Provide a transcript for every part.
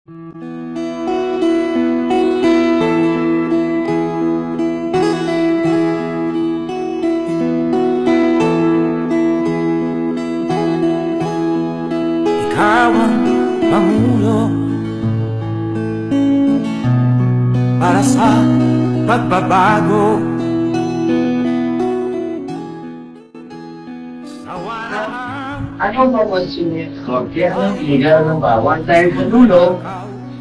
Ikaw ang pangulo para sa pagbabago. Ano ba konsumer? Kaya ang iligaw ng bawang tayo sa dulo,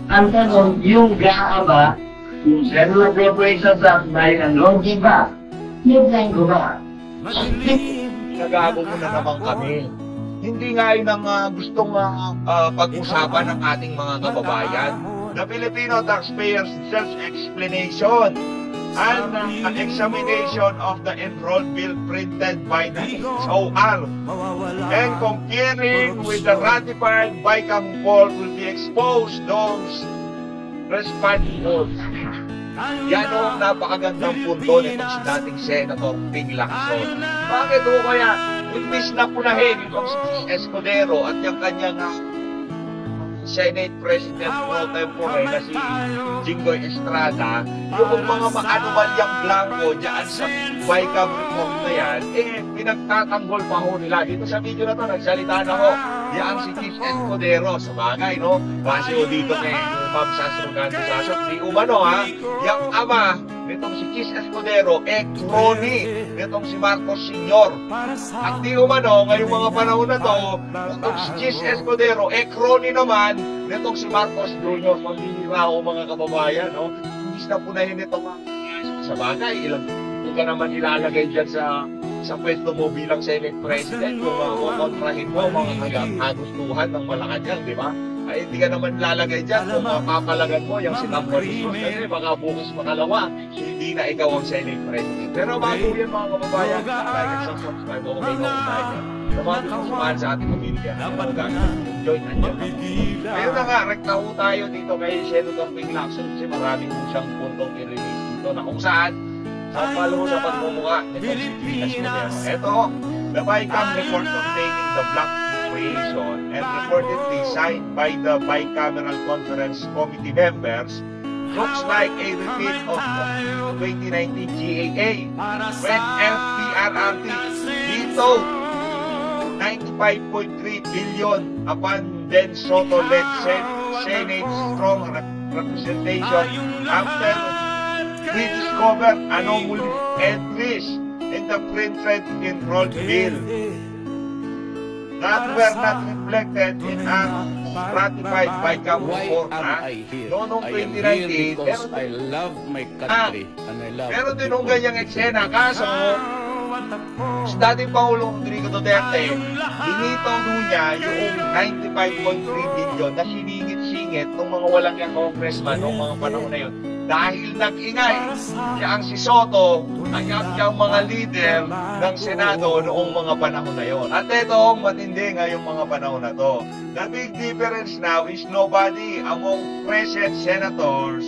ang tanong, yung GAA ba, yung General Appropriations Act ba yung longing ba? Yung ko ba? Nagago mo na naman kami. Hindi nga yun ang gustong pag-usapan ng ating mga kababayan. The Filipino Taxpayers Self-Explanation and an examination of the enrolled bill printed by the SOR and comparing with the ratified BICAM poll will be exposed those responsible. Yan ang napakagandang punto nitong si dating Senator Ping Lacson. Bakit ho kaya imbis na punahin itong si Escudero at yung kanyang Senate President pro tempore na si Jinggoy Estrada, yung mga maanumalyang blanco dyan sa BICAM report na yan, pinagtatanggol pa ho nila. Dito sa video na to, nagsalita na ho, yan si Chief Escudero, sa bagay, no? Base ho dito kay Ma'am Sasrugando Sasot, di umano ha, yung ama nitong si Chief Escudero, crony nitong si Marcos Sr. At di umano, ngayong mga panahon na to, nitong si Chief Escudero, crony naman nitong si Marcos Jr. Pambihira o mga kababayan, no? Hindi na punahin nito sa bagay, hindi ka naman ilalagay dyan sa pwesto mo bilang Senate President kung kontrahin mo mga kagustuhan ng Malacanang, di ba? Ay hindi ka naman lalagay dyan kung mapapalagan mo yung sinambalis mo kasi baka bukas makalawa hindi na ikaw ang Senate President. Pero bago yan mga kababayan, like and subscribe o may naunahin yan. Sa mga gusto sumahan sa ating pamilya, join nandiyan. Ngayon na nga, rekta ho tayo dito kay Senator Ping Lacson kasi maraming siyang puntong i-release dito na kung saan sa palo sa pagmumukha nito si Chief Escudero. Ito, the BICAM report containing the black creation and reportedly signed by the bicameral conference committee members looks like a repeat of the 2019 GAA when FPRRT vetoed 95.3 billion upon then Soto-led Senate's strong representation after we discovered anomalous entries in the printed enrolled bill that were not reflected in our ratified BICAM report. Noong 2019, I love my country and I love pero din yung ganyang eksena. Kaso, sa dating Pangulong Rodrigo Duterte, binitaw niya yung 95.3 billion na siningit-singit ng mga walang yung congressman noong mga panahon na yun. Dahil nag-ingay siyang si Soto ang yung mga leader ng Senado noong mga panahon na yon. At ito, matindi ngayong mga panahon na to. The big difference now is nobody among present senators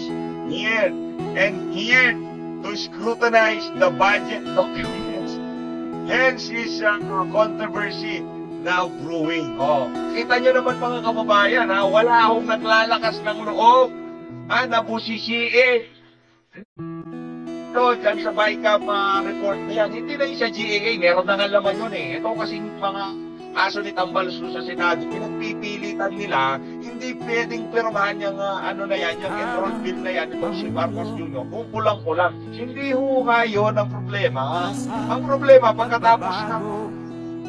here and here to scrutinize the budget documents. Hence is controversy now brewing. Kita nyo naman mga kababayan, wala akong naglalakas ng loob. Nabusisiin. Ito, dyan sa BICAM report na yan, hindi na yung sa GAA, meron na nga laman yun eh. Ito kasing mga kaso ni Tambalus sa Senado, pinagpipilitan nila, hindi pwedeng pirmahan yung ano na yan, yung enrolled bill na yan, itong si Marcos Jr. Kung kulang-kulang. Hindi ho nga yun ang problema. Ang problema, pagkatapos ng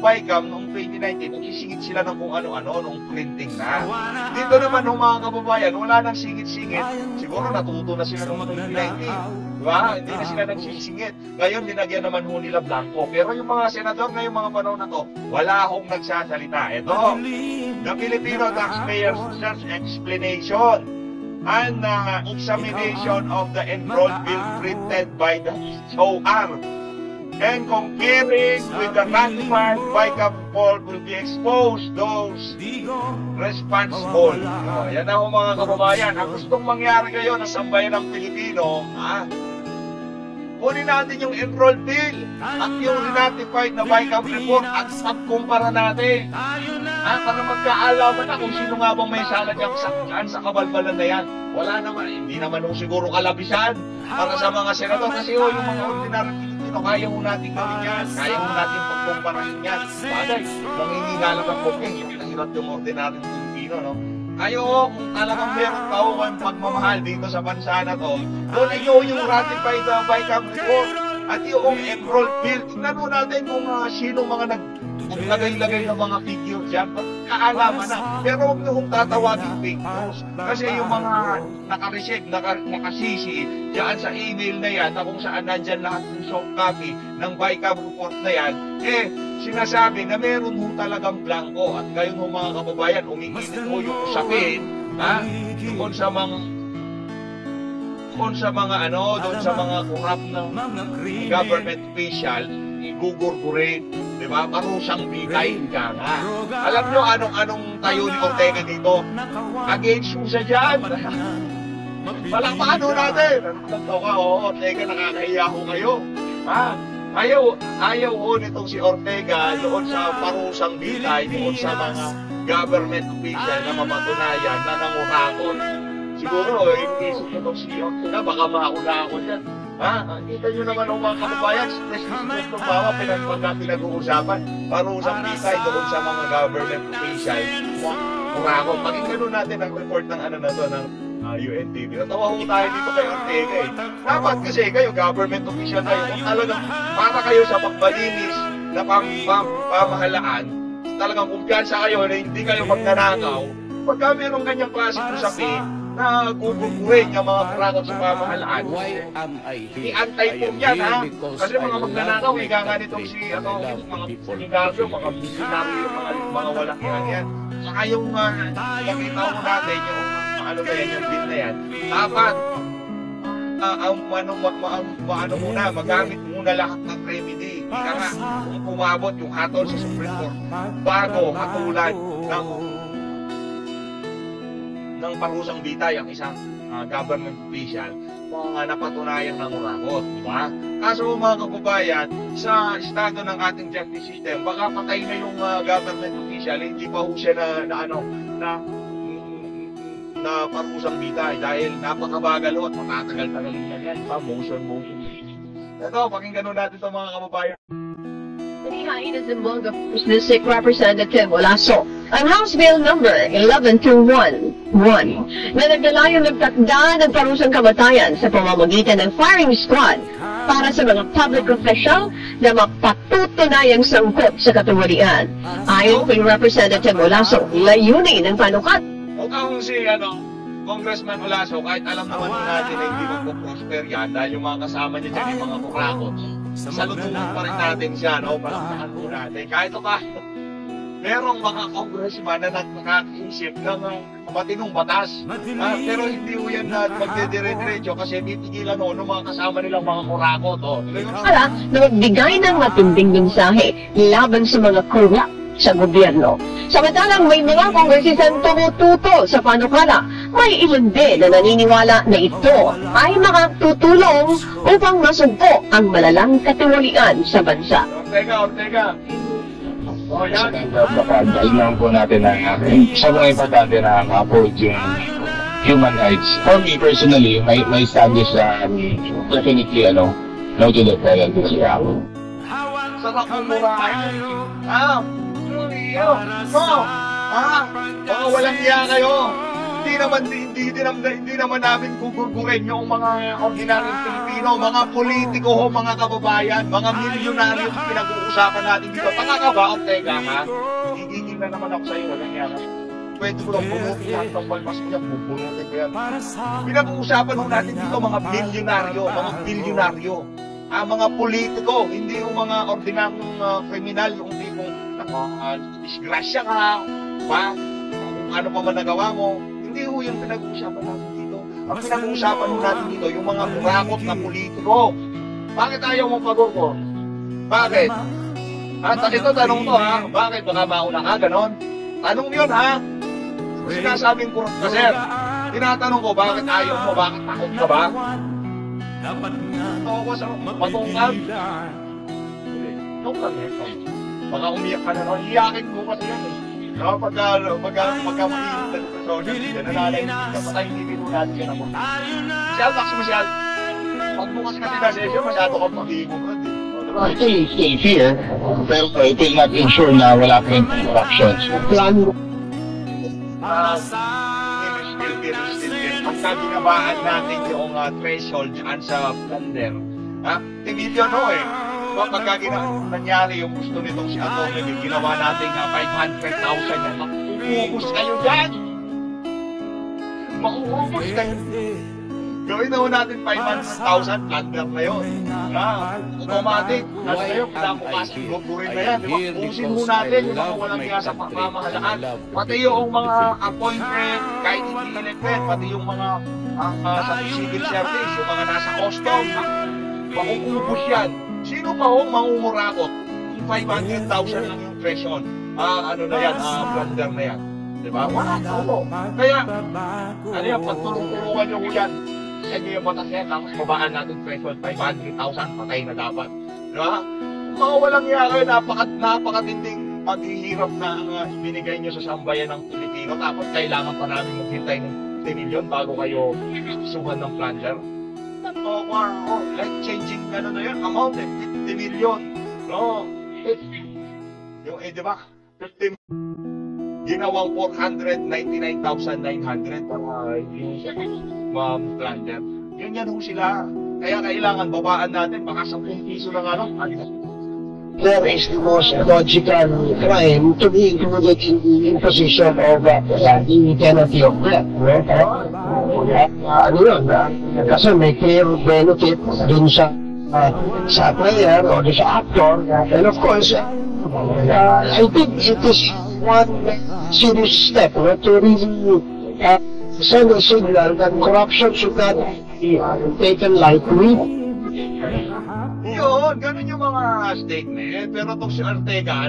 BICAM noong 2019, nagsisingit sila ng kung ano-ano nung printing na. Dito naman ng mga kababayan, wala nang singit-singit. Siguro natuto na sila noong 2019. Diba? Hindi na sila nagsisingit. Ngayon, dinagyan naman ho nila blanco. Pero yung mga senador ngayong mga panahon na to, wala akong nagsasalita. Ito, the Filipino Taxpayers Self-Explanation and examination of the enrolled bill printed by the SOR and comparing with the ratified BICAM poll will be exposed those responsible. Yan na mga kababayan. Ang gustong mangyari kayo ng sambayan ng Pilipino, kunin natin yung enroll bill at yung ratified na BICAM report at pagkumpara natin. Para magkaalaman na kung sino nga bang may sala dyan sa kabalbalan na yan. Wala naman, hindi naman siguro kalabisan para sa mga senador kasi yung mga ordinary Pilipino, kaya mo natin gawin yan, kaya mo natin pagkumparahin yan. Bagay, manghihina lang ang booking, hindi na hirap yung ordinary Pilipino, no? Kayo, kung talagang meron ka o kayong pagmamahal dito sa bansa na to, doon nyo yung ratified BICAM report at yung enroll bill. Tingnan mo natin kung sino mga naglagay-lagay ng mga figure dyan. Kaalaman na. Pero huwag nyo kong tatawagin fake news. Kasi yung mga nakareceive, nakasisi dyan sa email na yan na kung saan nandyan lahat ng soft copy ng BICAM report na yan, sinasabi na meron ho talagang blanco. At gayon ho mga kababayan, umiinit ho yung usapin doon sa mga corrupt ng government official, igugurgurin, di ba? Parusang bigay ka nga. Alam nyo anong tayo ni Ortega dito? Against mo siya dyan. Palakpakan ho natin. Ortega, nakakahiya ho kayo. Ayaw ho nitong si Ortega doon sa parusang bigay, doon sa mga government official na mamatunayan na nangurakot. Siguro, isip ko itong si Ortega, baka mauna ako dyan. Kita nyo naman ang mga kababayan, stress ng bawa, pinag-uusapan. Parusang bigay doon sa mga government official. Kurakot. Pakinggan natin ang report ng ng UNTV. Natawa ko tayo dito kay Ortega eh. Dapat kasi kayo, government official kayo, kung talagang para kayo sa pagbalinis na pamahalaan, talagang kumpiyansa kayo na hindi kayo magnanakaw, pagka mayroong ganyang klaseng usapin na kukukurin yung mga kurakot sa pamahalaan, i-antay po yan kasi mga magnanakaw, ikaga nitong mga sinigaryo, mga bisinaryo, mga walang yan. Saka yung nakita ko natin yung yung bill na yan, dapat magamit muna lahat ng remedy. Ika nga, kung umabot yung hatol sa Supreme Court bago hatulan ng parusang bitay ang isang government official mga napatunayan ng urakot, di ba? Kaso mga kababayan, sa estado ng ating justice system, baka patay na yung government official, hindi pa ho siya na parusang bitay dahil napakabagal at makatagal-tagal na yan. Motion. Ito, pakinggan natin ito mga kababayan. Tinihain na Zamboanga District Representative Olaso ang House Bill number 11211 na naglalayong nagtakda ng parusang kamatayan sa pamamagitan ng firing squad para sa mga public official na mapatutunayang sangkot sa katiwalian. Ayon kay Representative Olaso, layunin ng panukat. Mukhang si Congressman Olaso, kahit alam naman natin na hindi magpo-prosper yan dahil yung mga kasama niya dyan yung mga kurakot, salutunan pa rin natin siya, palakpakan po natin. Kahit merong mga congressman na nakakaisip ng matinong batas, pero hindi ho yan magdedire-diretso kasi titigilan ng mga kasama nilang mga kurakot. Para na magbigay ng matinding mensahe laban sa mga corrupt sa gobyerno. Samantalang may mga kongresistang tumututo sa panukala, may ilan din na naniniwala na ito ay makatutulong upang masugpo ang malalang katiwalian sa bansa. Ortega. Napagdainan po natin na sobrang importante na ma-uphold yung human rights. For me personally, may establish na definitely no to the penalty. Sarap ng murahan. Mga walang iya kayo. Hindi naman namin gugurgurin yung mga ordinaryong Pilipino, mga politiko ho, mga kababayan, mga milyonaryo yung pinag-uusapan natin dito. Tanga ka ba, Ortega, ha? Higigil na naman ako sa'yo, walang iya ka. Pwede ko lang bumuti yan, palmas ko yan, bubunutin ko yan. Pinag-uusapan ho natin dito mga bilyonaryo, mga politiko, hindi yung mga ordinaryong kriminal, yung tipong disgrasya ka, kung ano pa man nagawa mo. Hindi ho yung pinag-uusapan natin dito. Ang pinag-uusapan natin dito, yung mga kurakot na politiko. Bakit ayaw mo pagurkor? Bakit? At ito tanong to bakit? Baka mauna ka, ganon? Tanong yun sinasabing kurot ka, sir. Tinatanong ko, bakit ayaw mo? Bakit takot ka ba? dapat nga ako sa matungkal. mapigilan. Ito kami. Baka umiyak ka na naman. Iyakin ko kasi yan eh. No, pagka mainit na sa social media, nanalay ka patay, hindi mo natin ka na mo. Masyal, Max, masyal. Pag bukas kasi na session, masyado kang pag-iingon ka din. I think stay here, pero it will not ensure na wala kayong interruptions. Plan Pagka binabaan natin yung threshold dyan sa Plunder, timilyon no eh. Pagka nangyari yung gusto nitong si Atty. Ginawa natin 500,000 yan, makuubos kayo dyan! Makuubos kayo! Gawin na natin 500,000, Plunder na yun. Automatic, nasa kayo, pinabukasan, luburin na yan. Ubusin mo natin yung mga walang kaya sa pagmamahalaan. Pati yung mga appointed, kahit hindi elected, pati yung mga sa civil service, yung mga nasa custom, makuubos yan. Sino pa hong mangungurakot? 500,000 lang yung threshold. Ano na yan, Plunder na yan. Diba? Wala na ako. Kaya, ano yan, pagtulong-tulungan nyo ko yan. Sa inyo yung batas yan, tapos babaan natin threshold, 500,000, patay na dapat. Diba? Mga walang yaka, napakatinding paghihirap na binigay nyo sa sambayan ng Pilipino, tapos kailangan pa namin maghintay ng 10 million bago kayo suhan ng Plunder. Life-changing ano na yun, amount eh, 50 million. No? Yung di ba? 50 ginawang 499,900 para yung Plunder. Yan ho sila. Kaya kailangan babaan natin, baka 10 piso na nga lang. There is the most logical crime to be included in the imposition of the penalty of death. Ano yun? Kasi may clear benefit dun sa player o dun sa actor. And of course, I think it is one serious step to really send a signal that corruption should not be taken lightly. Yun, ganun yung mga statement. Pero itong si Ortega,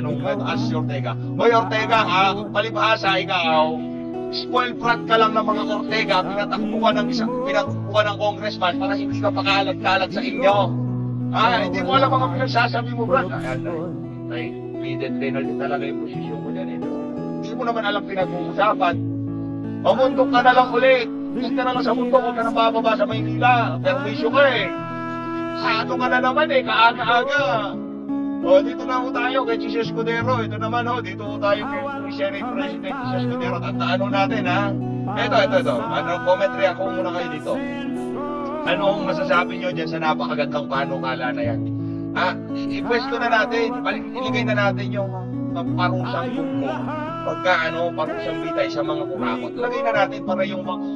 si Ortega? Hoy Ortega, palibhasa ikaw, spoiled brat ka lang ng mga Ortega, pinatakbuhan ng congressman para hindi ka pakalag-kalag sa inyo. Hindi mo alam mga pinagsasabi mo, brat. Ay, pleaded penalty talaga yung posisyon mo dyan eh. Hindi mo naman alam pinag-uusapan. Mamundok ka na lang ulit. Hindi ka na lang sa mundo, huwag ka na bababa sa Maynila. Perwisyo ka eh. Ano ka na naman eh, kaaga-aga. Dito na ho tayo kay Jesus Escudero. Ito naman ho, dito ho tayo kay Senate President Jesus Escudero. Tandaan natin ha. Ito. Comment react ko muna kayo dito. Anong masasabi nyo dyan sa napakagandang panukala na yan? I-pwesto na natin, iligay na natin yung parusang bugmo. Pagka parusang bitay sa mga kurakot. Lagay na natin para yung mga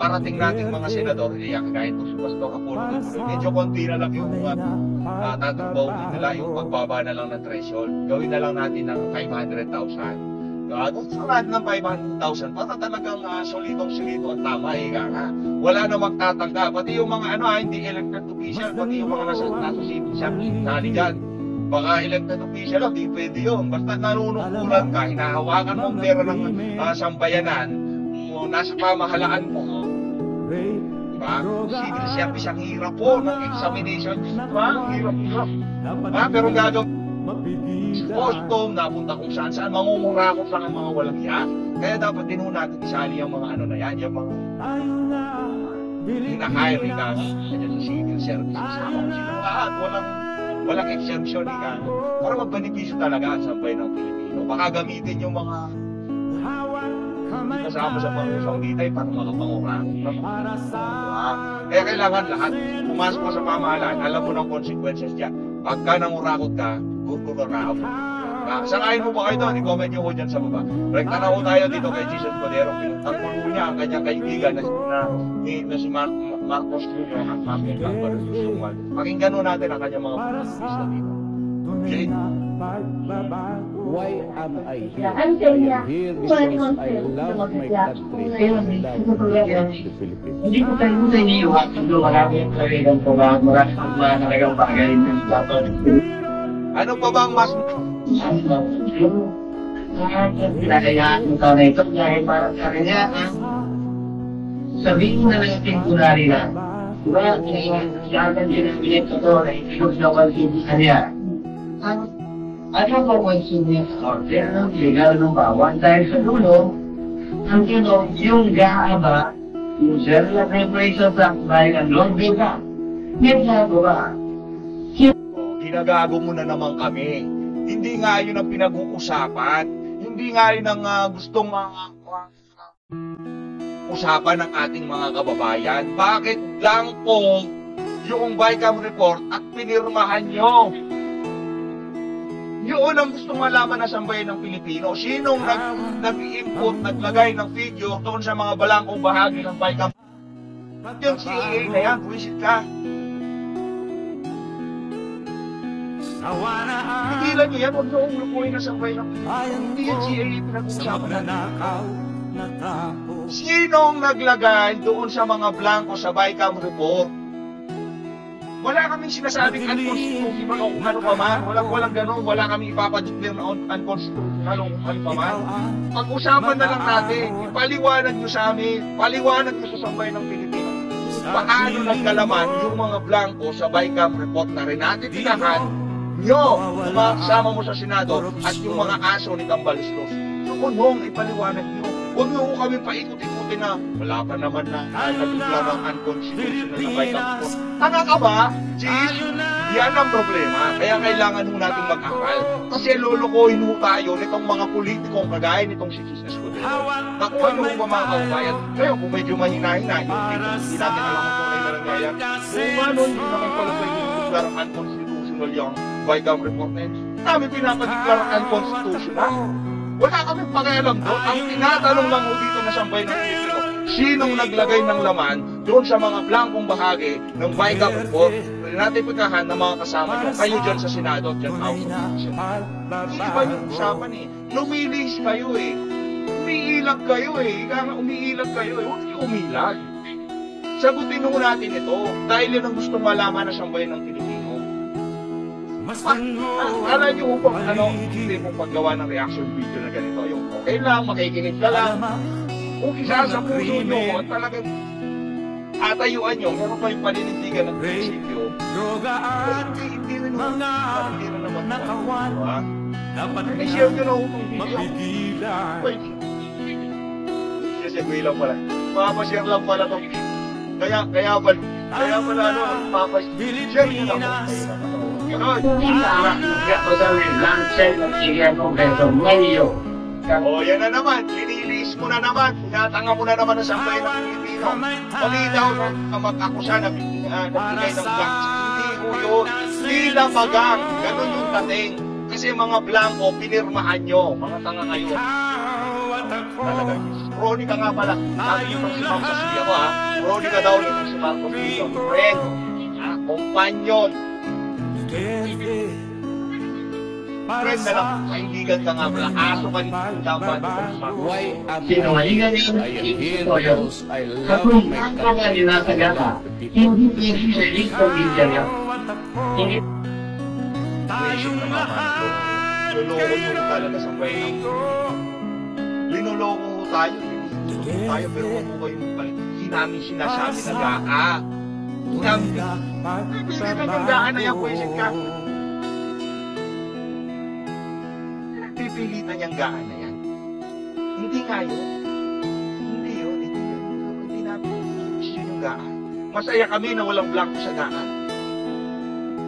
parating nating mga senador, kahit po si Pastor Apollo, medyo konti na lang yung tatrabaho nila, yung pagbaba na lang ng threshold. Gawin na lang natin ng 500,000. Gusto natin ng 500,000 para talagang solidong-solido ang tama. Wala na magtatangga. Pati yung mga hindi elected official, pati yung mga nasa civil service, nali dyan. Baka elected official, di pwede yun. Basta nanunungkulan ka, hinahawakan mo ang pera ng sambayanan, nasa pamahalaan mo, diba? Civil service, ang hirap po ng examination, diba? Ang hirap. Pero gagawin custom, napunta kung saan, mangungurakot lang ang mga walang yan. Kaya dapat din natin isali yung mga na yan, yung mga hina-hire ka sa civil service. Kasama ko silang lahat, walang exemption ka. Para magbenepisyo talaga ang sampay ng Pilipino. Baka gamitin yung mga kasama sa pangusang ditay para makapangurakot. Kaya kailangan lahat pumasok ka sa pamahalaan, alam mo ng consequences dyan. Pagka nangurakot ka, gurguraraw. Sangayin mo ba kayo doon? I-comment nyo ko dyan sa baba. Rekta na ko tayo dito kay Jesus Escudero. Pinagtanggol mo niya ang kanyang kaibigan na si Marcos Jr. at Martin Calvario. Pakinggan natin ang kanyang mga pagkakista dito. Okay? Why am I here? I'm saying I am here because I love my country. I love the Philippines. Hindi ko tayo sa iniiwan. Marami ang talagang pabang, marami ang mga talagang pagaling ng Papa. Ano pa bang mas... Pinakayaan mo ka na ito dahil para sa kanya, sabihin na lang yung kunwari na Diba, kaya din ito to, na itigod na pansin niya. Ano po pansin niya sa order ng legal ng bawang dahil sa dulo, ang tinong yung gaaba, yung general preparation sa bahay ng Lord Vega. May ginagawa. Ginagago mo na naman kami. Hindi nga yun ang pinag-uusapan. Hindi nga yun ang gustong usapan ng ating mga kababayan. Bakit blanco yung BICAM report at pinirmahan nyo? Yun ang gusto malaman na sambayan ng Pilipino. Sinong nag-input, naglagay ng video doon sa mga balangkong bahagi ng BICAM? Yung CAA na yan, buwisit ka. Tigilan nyo yan, huwag nyo umulokoy na sambayan ng Pilipino. Hindi yung CAA pinag-uusapan natin. Sinong naglagay doon sa mga blanco sa BICAM report? Wala kaming sinasabing unconstitutional o ano pa man. Walang ganun. Wala kaming ipapadeclare na unconstitutional o ano pa man. Pag-usapan na lang natin. Ipaliwanag nyo sa amin. Paliwanag nyo sa sambayan ng Pilipino. Paano nagkalaman yung mga blanco sa BICAM report na rinatitinahan nyo, yung mga kasama mo sa Senado at yung mga aso ni Cambalislos. So kung ipaliwanag nyo, huwag nyo kami paikot-ikutin na wala pa naman na nagdeklara ng unconstitutional na BICAM report. Tanga ka ba? Sis, yan ang problema. Kaya kailangan ho natin mag-akal. Kasi lulukoyin ho tayo nitong mga politikong kagaya nitong si Jesus Escudero. Nakuha nyo ho ba mga kaubayan? Kaya kung medyo mahina-hina, yung hindi natin alam kung tunay na nangyayari. Kung ano, hindi naman pala pwede yung unconstitutional yung BICAM report na yun. Kami pinapadeklara unconstitutional. Wala kami pakialam doon. Ang tinatanong lang ho dito na sambayan ng Pilipino, sinong naglagay ng laman doon sa mga blankong bahagi ng BICAM report na natipikahan ng mga kasama nyo, kayo dyan sa Senado at dyan House of Representatives. Hindi ba yung usapan eh? Lumilis kayo eh. Umiilag kayo eh. Ika nga umiilag kayo eh. Huwag niyo umilag. Sagutin mo natin ito dahil yun ang gusto malaman na sambayan ng Pilipino. Alam niyo po hindi mo paggawa ng reaction video na ganito. Yung okay lang, makikinig ka lang. Kung isa sa puso nyo at talagang atayuan nyo, meron pa yung paninindigan ng prinsipyo, hindi rin naman diba? I-share nyo na itong video. Wait. Sige lang pala. Papashare lang pala itong kaya pala papashare nyo na yan na naman, linilis mo na naman, tinatanga mo na naman ang sambayan ng Pilipino. Malinaw na mag-akusa na nagbigay ng blanks. Hindi ko yun, tila magang, ganun yung dating. Kasi mga blanco, pinirmahan nyo, mga tanga kayo. Talaga, Ronica nga pala, sabi nyo si Ma'am Cecilia ko ha, Ronica daw nito si Marcos Dito, friend, kompanyon. Friend na lang, kaibigan ka nga pala, aso ka nito dapat. Sinungalingan yun, ito yun. Kapag ako nga ninasagata, hindi pwede sa list ng media niya. Hindi. Question na nga man ito. Luloko nyo talaga sa bayan ng linuloko mo tayo. Pero huwag mo kayo magpalit. Hindi namin sinasabi na gaa. Pipilitan yung gaan na yan, pwesin ka. Pipilitan yung gaan na yan. Hindi nga yun. Hindi yun. Hindi namin gusto yung gaan. Masaya kami na walang blanco sa gaan.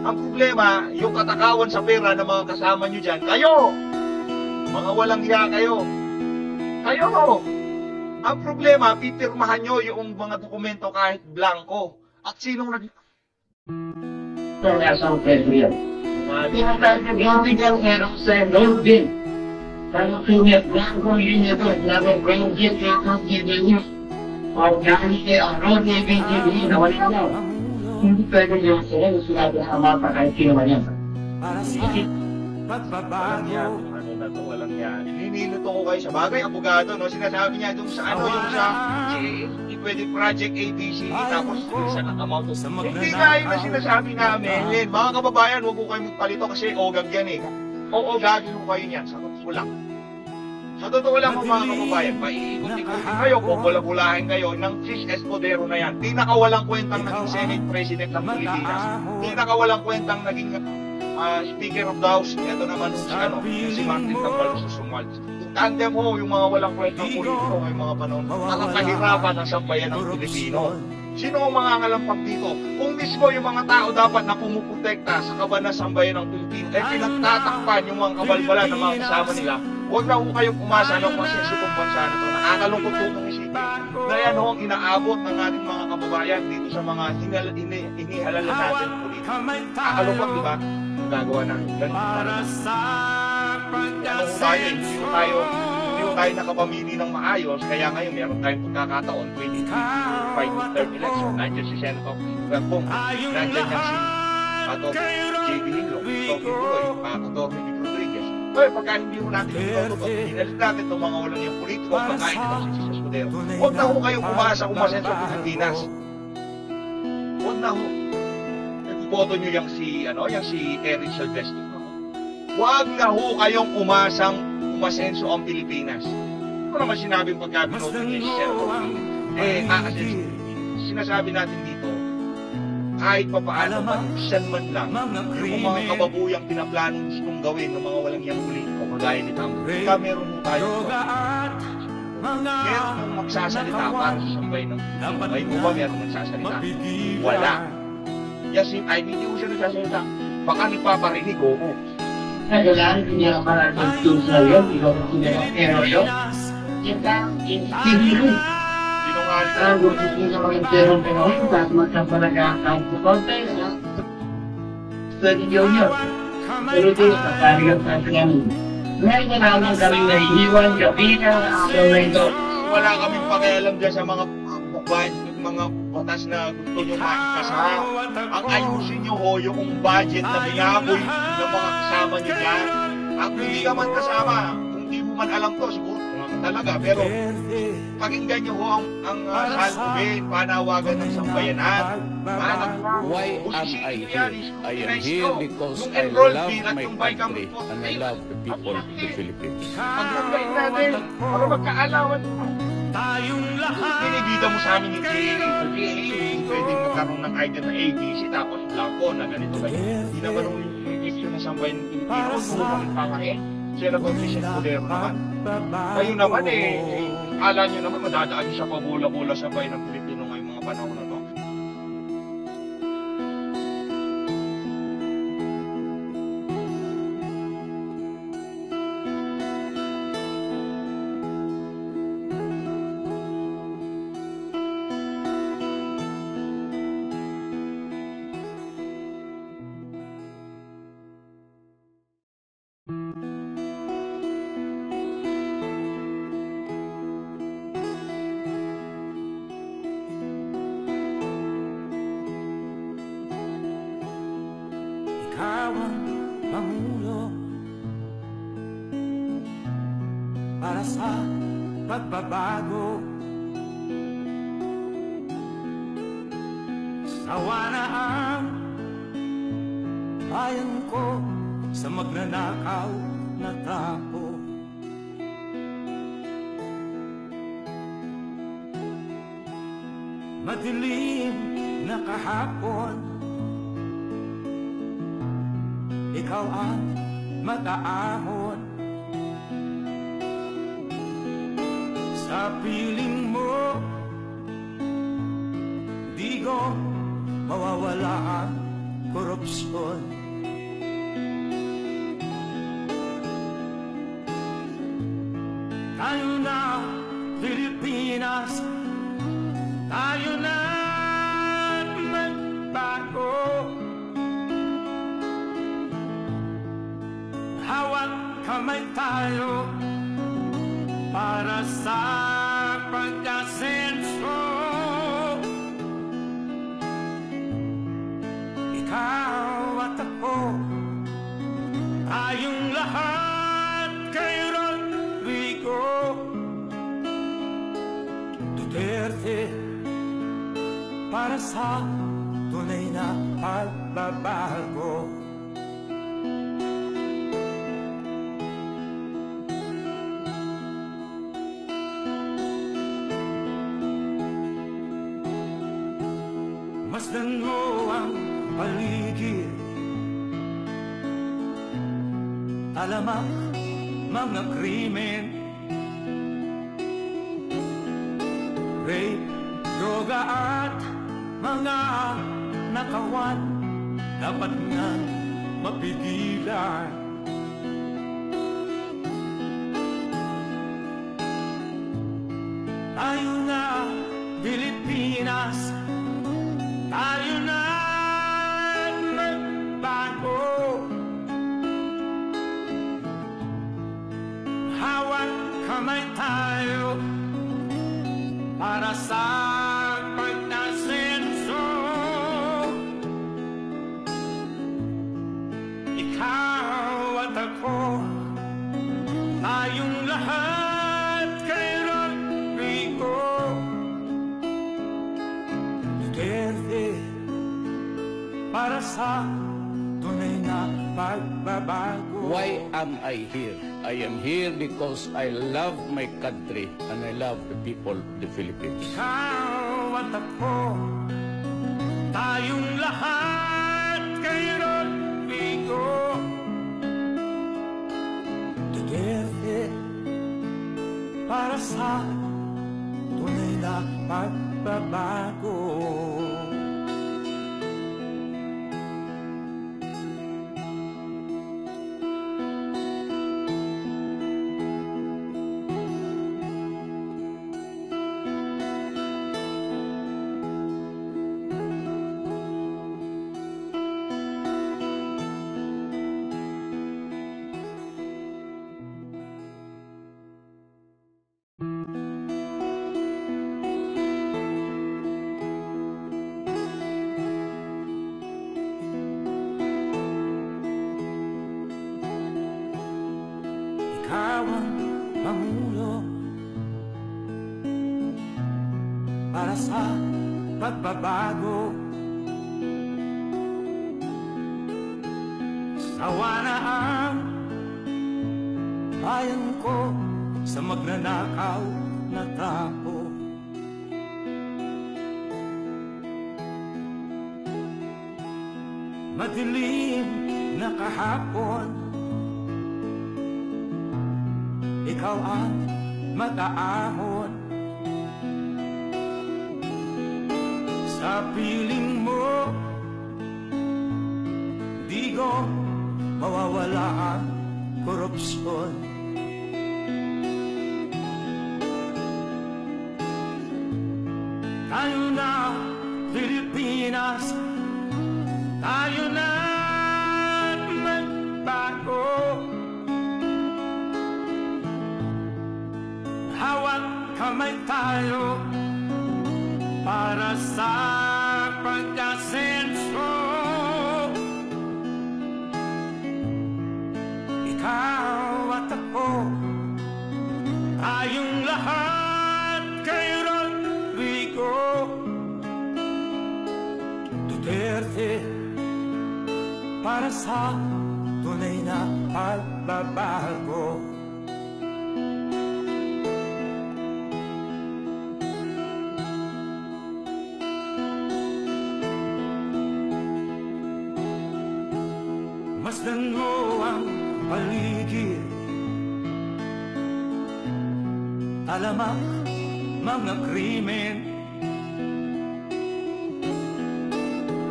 Ang problema, yung katakawan sa pera ng mga kasama nyo dyan, kayo! Mga walang hiya kayo. Kayo! Ang problema, pipirmahan nyo yung mga dokumento kahit blanco. At sinong nag... International President. Pinatagagawin ang erong sa Lord din. Parang pinag blanco yun ito. Labi Brangit ang gidinya. Organic ang Lord Navy gidinya na wala daw. Hindi pwede yung sila yung sinabi na mapa kahit sino man yan. Walang yan. Ano na to, walang yan. Ininilito ko kayo sa bagay, abogado, no? Sinasabi niya yung sa ano, yung sa pwede Project ABC, tapos isa ng amount of... Hindi nga yun na sinasabi namin. Mga kababayan, huwag ko kayo magpalito kasi ogag yan eh. O ogagin ko kayo niyan, sagot ko lang. Sa totoo lang mga kababayan, maiikot-ikotin kayo, bubula-bulahin kayo ng Chis Escudero na yan. Pinakawalang kwentang naging Senate President ng Pilipinas. Pinakawalang kwentang naging Speaker of the House. Ito naman si Martin Tambalosos Romualdez. Tandem ho yung mga walang kwentang politiko ngayong mga panahon. Nakakahirapan ang sambayan ng Pilipino. Sino ang mga ngalampag dito? Kung mismo yung mga tao dapat na pumuprotekta sa kaban ng sambayan ng Pilipino, pinagtatakpan yung mga kabalbalan ng mga kasama nila, huwag na ho kayong umasa ng masenso kong bansa na ito. Nakakalungkot po ng isipin na yan ho ang inaabot ng ating mga kababayan dito sa mga inihalala natin ng politiko. Nakakalungkot, di ba? Ang gagawa natin. Ganun para hindi ho tayo nakapamili ng maayos, kaya ngayon meron tayong pagkakataon 2025 midterm election. Nandiyan si Senator Bertong, nandiyan yan si J.B. Hilo, Toki Tuloy, Atty. Vic Rodriguez. Pero pagka hindi ho natin ito, dinalit natin itong mga walang yung politiko, pagkain ito si Chis Escudero. Huwag na ho kayong umasa kumasen sa Pilipinas. Huwag na ho. Nagboto nyo yung si Eric Silvestre. Huwag na ho kayong umasang umasenso ang Pilipinas. Ano naman sinabing pagkabinoto niya si Senator sinasabi natin dito, kahit pa paano man lang yung mga kababuyang pinaplanong gustong gawin ng mga walang yang politiko kagaya ni Tambo. Kaya meron mo tayo meron mong magsasalita para sa sambay ng may mo ba meron magsasalita? Wala. Yes, hindi ko siya nagsasalita. Baka nagpaparinig ko. Kailangan niya para sa sa yun, ikaw niya pero yun. Kita, hindi ang gusto niya mag-interong pero at magkapalaga ang kukonte na pwede yun. Pero dito sa parigang pagkakas meron na naman kaming nahihiwan gabi na araw na ito. Wala kaming pakialam dyan sa mga batas na gusto nyo makikasa. Ang ayusin nyo ho yung budget na minaboy ng mga kasama nyo dyan. Ang hindi ka man kasama, kung di mo man alam to, siguro talaga. Pero pakinggan nyo ho ang salubin, panawagan ng sambayanan. Why am I here? I am here because I enroll love bill at my yung buy ka country and I love the people of the Philippines. Pag-nagbayin natin, para magkaalaman. Binibida mo sa amin yung pwedeng magkaroon ng item na ABC tapos blanco na ganito ba hindi naman yung issue na sambayan ng Pilipino kung pangkain sila kung si Escudero naman kayo naman ala nyo naman madadaan nyo sa pabula-bula sa bayan ng Pilipino ngayong mga panahon na to. Ikaw ang pangulo para sa pagbabago. Sawa na ang bayan ko sa magnanakaw na tao. Madilim na kahapon, ikaw ang mag-aahon sa piling mo. Di ko mawawala ang korupsyon. Tayo na Pilipinas, tayo na magbago. Hawak kamay tayo para sa pagkasenso. Ikaw at ako, tayong lahat kay Rodrigo Duterte para sa tunay na pagbabago. Masdan mo ang paligid, talamak mga krimen, rape, droga at mga nakawan, dapat nga mapigilan. Tayo na Pilipinas, tayo na magbago. Hawak kamay tayo para sa pagtasenso. Ikaw at ako, tayong lahat kay Rodrigo Duterte, para sa tunay na pagbabago. Why am I here? I am here because I love my country and I love the people of the Philippines. Ikaw at ako, tayong lahat kay Rodrigo Duterte, para sa tunay na pagbabago. Ikaw ang Pangulo para sa pagbabago. Sawa na ang bayan ko sa magnanakaw na tao. Madilim na kahapon, ikaw ang mag-aahon. Sa piling mo, di ko mawawala ang korupsyon. Tayo na Pilipinas, tayo na magbago. Hawak kamay tayo para sa pagkasenso. Ikaw at ako, tayong lahat kay Rodrigo Duterte, para sa tunay na pagbabago. Masdan mo ang paligid, alamak mga krimen,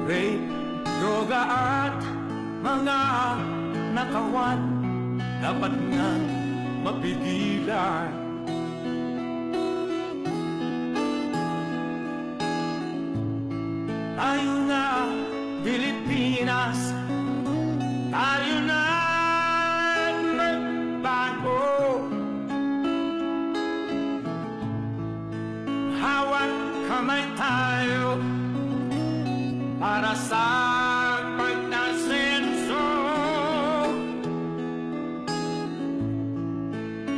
rape, droga at mga nakawan, dapat nga mapigilan. Tayo na Pilipinas, tayo na magbago. Hawak kamay tayo para sa pagtasenso.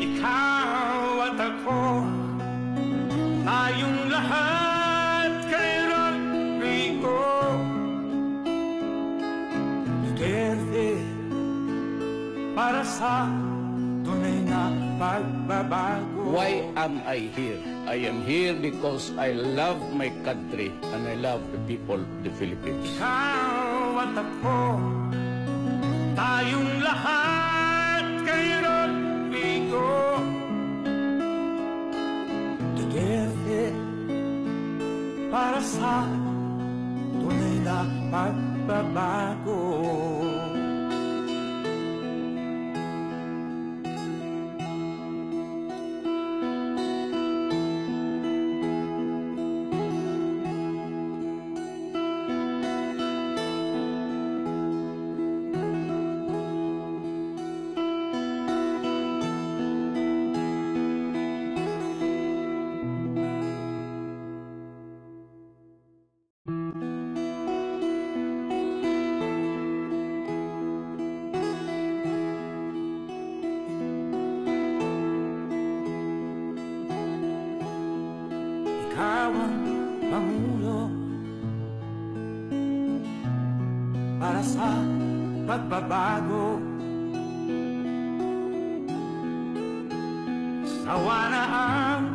Ikaw at ako, tayong lahat kay Rodrigo Duterte, para sa tunay na pagbabago. pagbabago. Why am I here? I am here because I love my country and I love the people of the Philippines. Ikaw at ako, tayong lahat kay Rodrigo Duterte, para sa tunay na pagbabago. Ikaw ang Pangulo para sa pagbabago. Sawa na ang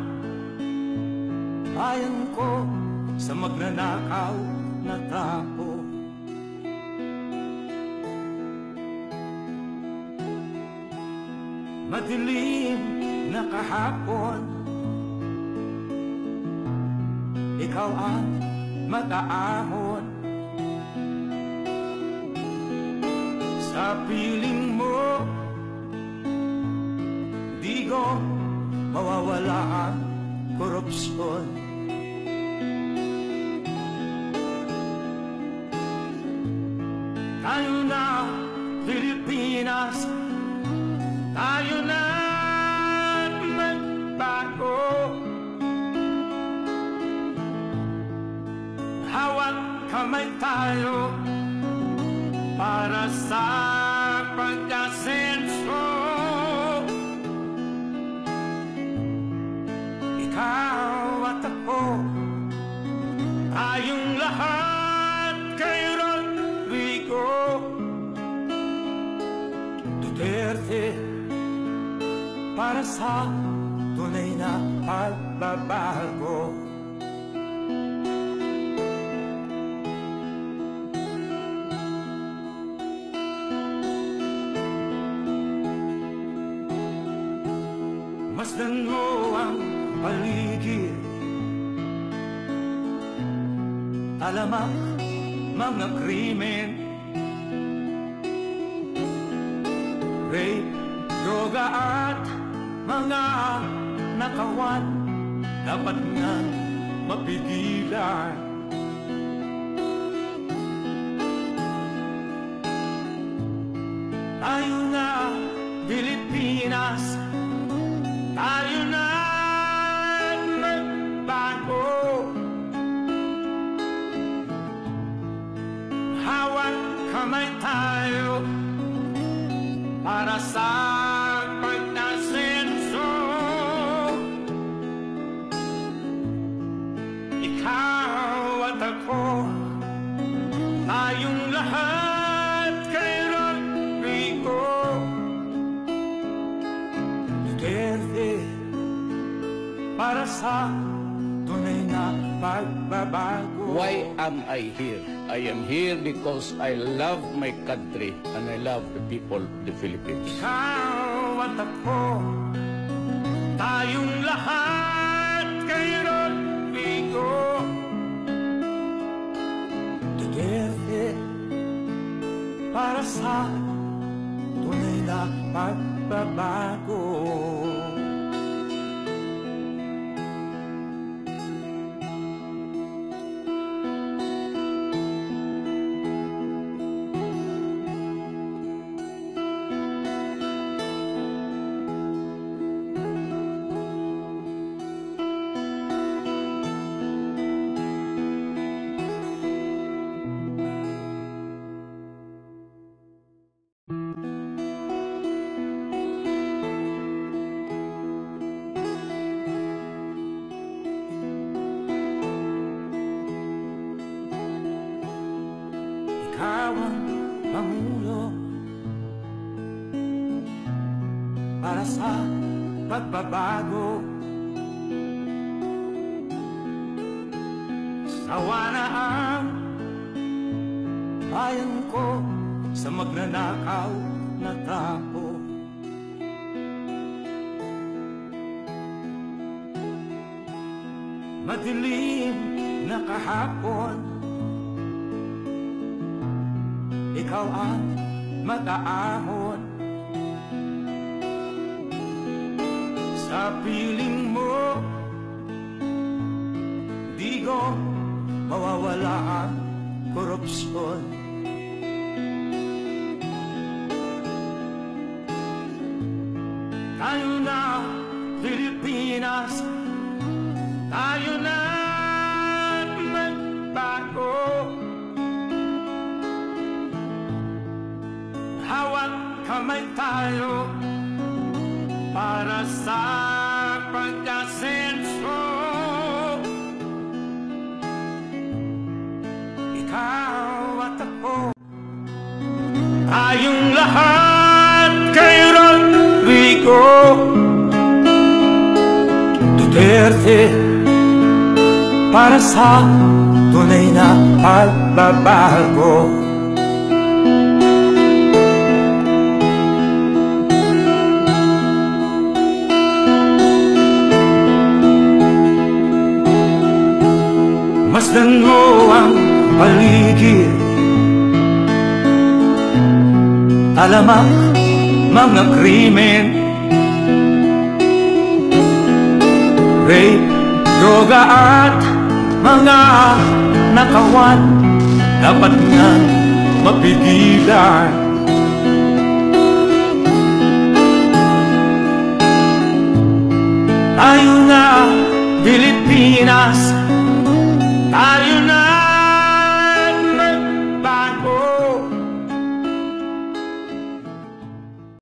bayan ko sa magnanakaw na tao. Madilim na kahapon, ikaw ang mag-aahon. Sa piling mo, di ko mawawala ang korupsyon. Tayo na Pilipinas, tayo na magbago. Hawak kamay tayo para sa pag-asenso. Ikaw at ako, tayong lahat kay Rodrigo Duterte, para sa tunay na pagbabago. Masdan mo ang paligid, talamak mga krimen, rape, droga at mga nakawan, dapat nga mapigilan. Tayo na Pilipinas, tayo na magbago. Hawak kamay tayo para sa pag-asenso. Ikaw at ako, tayong lahat kay Rodrigo Duterte, para sa tunay na pagbabago. Why am I here? I am here because I love my country and I love the people of the Philippines. Ikaw at ako, tayong lahat kay Rodrigo Duterte, para sa tunay na pagbabago. Ikaw ang Pangulo para sa pagbabago. Sawa na ang bayan ko sa magnanakaw na tao. Madilim na kahapon, ikaw ang mag-aahon. Sa piling mo, di ko mawawala ang korupsyon. Tayo na, Pilipinas, tayo na magbago. Hawak kamay tayo para sa pagkasenso. Ikaw at ako, tayong lahat kay Rodrigo Duterte, para sa tunay na pagbabago. Masdan mo ang paligid, alamak mga krimen, rape, droga at mga nakawan, dapat nga mapigilan. Tayo na, Pilipinas, tayo na